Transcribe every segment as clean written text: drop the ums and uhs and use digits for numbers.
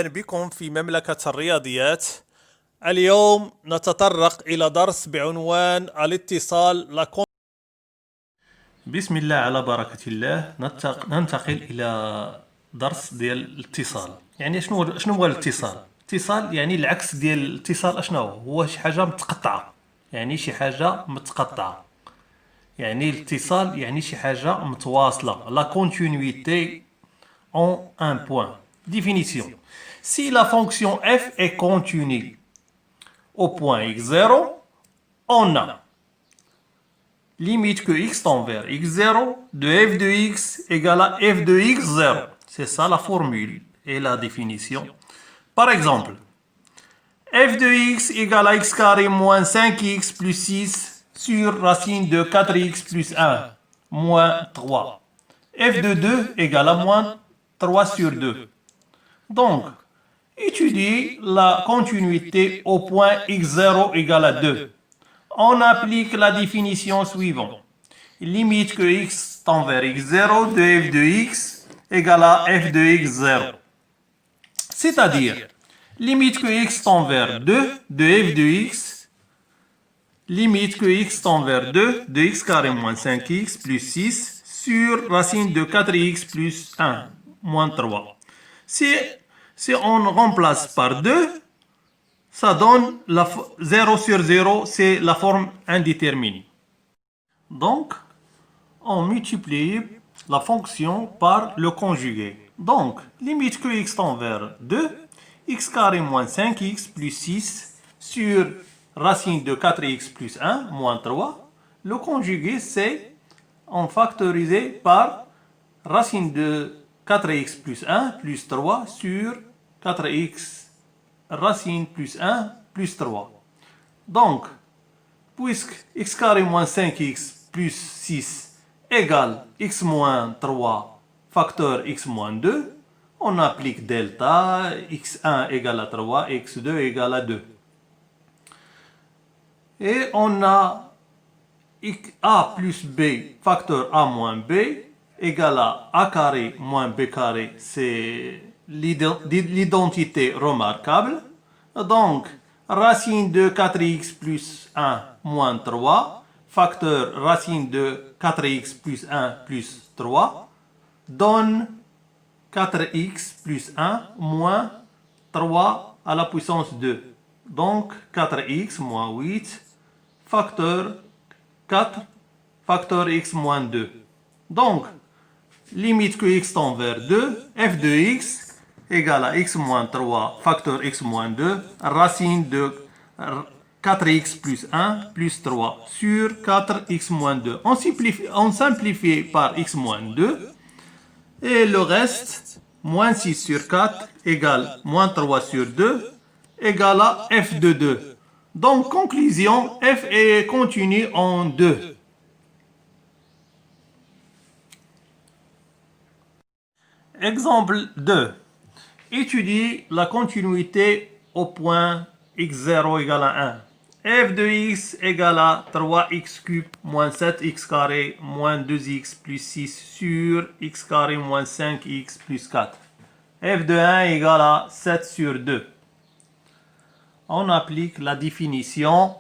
بكم في مملكة الرياضيات. اليوم نتطرق إلى درس بعنوان الاتصال. بسم الله على بركة الله. ننتقل إلى درس ديال الاتصال. يعني شنو هو الاتصال؟ الاتصال يعني العكس ديال الاتصال. اشنو هو؟ شي حاجة متقطعة، يعني شي حاجة متقطعة. يعني الاتصال يعني شي حاجة متواصلة. La continuité en un point. Définition. Si la fonction f est continue au point x0, on a limite que x tend vers x0 de f de x égale à f de x0. C'est ça la formule et la définition. Par exemple, f de x égale à x carré moins 5x plus 6 sur racine de 4x plus 1 moins 3. f de 2 égale à moins 3 sur 2. Donc, étudie la continuité au point x0 égale à 2. On applique la définition suivante. Limite que x tend vers x0 de f de x égale à f de x0. C'est-à-dire, limite que x tend vers 2 de f de x, limite que x tend vers 2 de x carré moins 5x plus 6 sur racine de 4x plus 1 moins 3. Si on remplace par 2, ça donne 0 sur 0, c'est la forme indéterminée. Donc, on multiplie la fonction par le conjugué. Donc, limite que x tend vers 2, x carré moins 5x plus 6 sur racine de 4x plus 1 moins 3. Le conjugué, c'est on factorisé par racine de 4x plus 1 plus 3 sur 4x racine plus 1 plus 3. Donc, puisque x carré moins 5x plus 6 égale x moins 3 facteur x moins 2, on applique delta, x1 égale à 3, x2 égale à 2. Et on a a plus b facteur a moins b égale à a carré moins b carré, c'est l'identité remarquable. Donc, racine de 4x plus 1 moins 3, facteur racine de 4x plus 1 plus 3, donne 4x plus 1 moins 3 à la puissance 2. Donc, 4x moins 8, facteur 4, facteur x moins 2. Donc, limite que x tend vers 2, f de x égale à x moins 3, facteur x moins 2, racine de 4x plus 1 plus 3 sur 4x moins 2. On simplifie par x moins 2 et le reste, moins 6 sur 4 égale moins 3 sur 2 égale à f de 2. Donc, conclusion, f est continue en 2. Exemple 2. Étudie la continuité au point x0 égale à 1. f de x égale à 3x cube moins 7x carré moins 2x plus 6 sur x carré moins 5x plus 4. f de 1 égale à 7 sur 2. On applique la définition.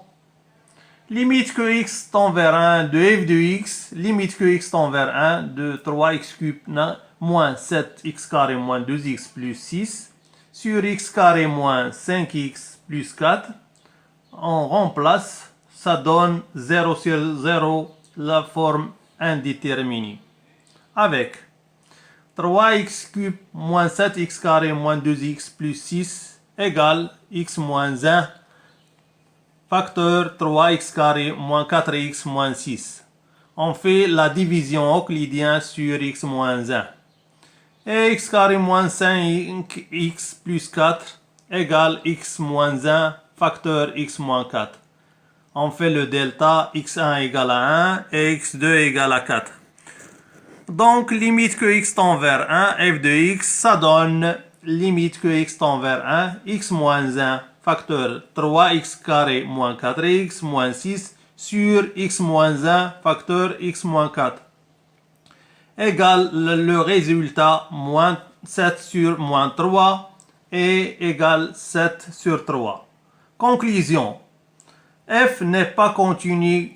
Limite que x tend vers 1 de f de x, limite que x tend vers 1 de 3x cube moins 7x carré moins 2x plus 6 sur x carré moins 5x plus 4. On remplace, ça donne 0 sur 0, la forme indéterminée. Avec 3x cube moins 7x carré moins 2x plus 6 égale x moins 1 facteur 3x carré moins 4x moins 6. On fait la division euclidienne sur x moins 1. Et x carré moins 5x plus 4 égale x moins 1 facteur x moins 4. On fait le delta, x1 égale à 1 et x2 égale à 4. Donc, limite que x tend vers 1, f de x, ça donne limite que x tend vers 1, x moins 1 facteur 3x carré moins 4x moins 6 sur x moins 1 facteur x moins 4 égale le résultat moins 7 sur moins 3 est égal 7 sur 3. Conclusion. F n'est pas continu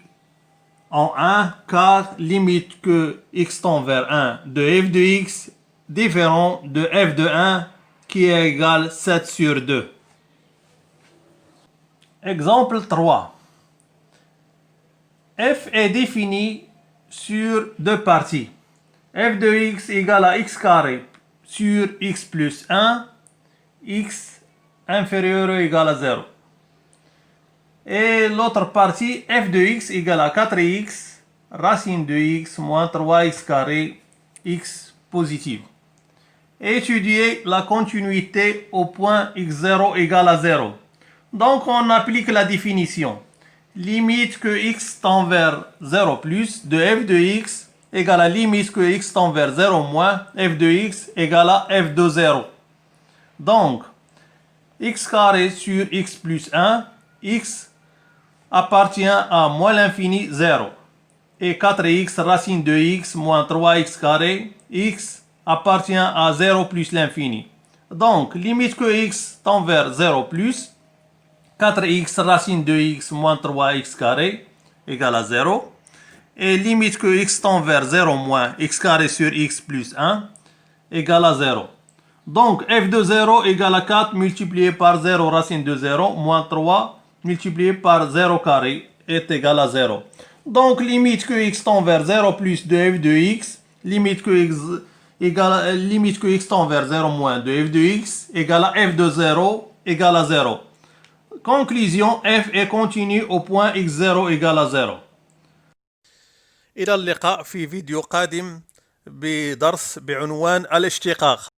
en 1 car limite que x tend vers 1 de f de x différent de f de 1 qui est égal 7 sur 2. Exemple 3. F est défini sur deux parties. F de x égale à x carré sur x plus 1, x inférieur ou égal à 0. Et l'autre partie, f de x égale à 4x, racine de x moins 3x carré, x positive. Étudier la continuité au point x0 égale à 0. Donc on applique la définition. Limite que x tend vers 0 plus de f de x égale à limite que x tend vers 0 moins f de x égale à f de 0. Donc, x carré sur x plus 1, x appartient à moins l'infini 0. Et 4x racine de x moins 3x carré, x appartient à 0 plus l'infini. Donc, limite que x tend vers 0 plus, 4x racine de x moins 3x carré égale à 0. Et limite que x tend vers 0 moins x carré sur x plus 1 égale à 0. Donc f de 0 égale à 4 multiplié par 0 racine de 0 moins 3 multiplié par 0 carré est égal à 0. Donc limite que x tend vers 0 plus de f de x, limite que x tend vers 0 moins de f de x égale à f de 0 égale à 0. Conclusion, f est continu au point x0 égale à 0. إلى اللقاء في فيديو قادم بدرس بعنوان الاشتقاق.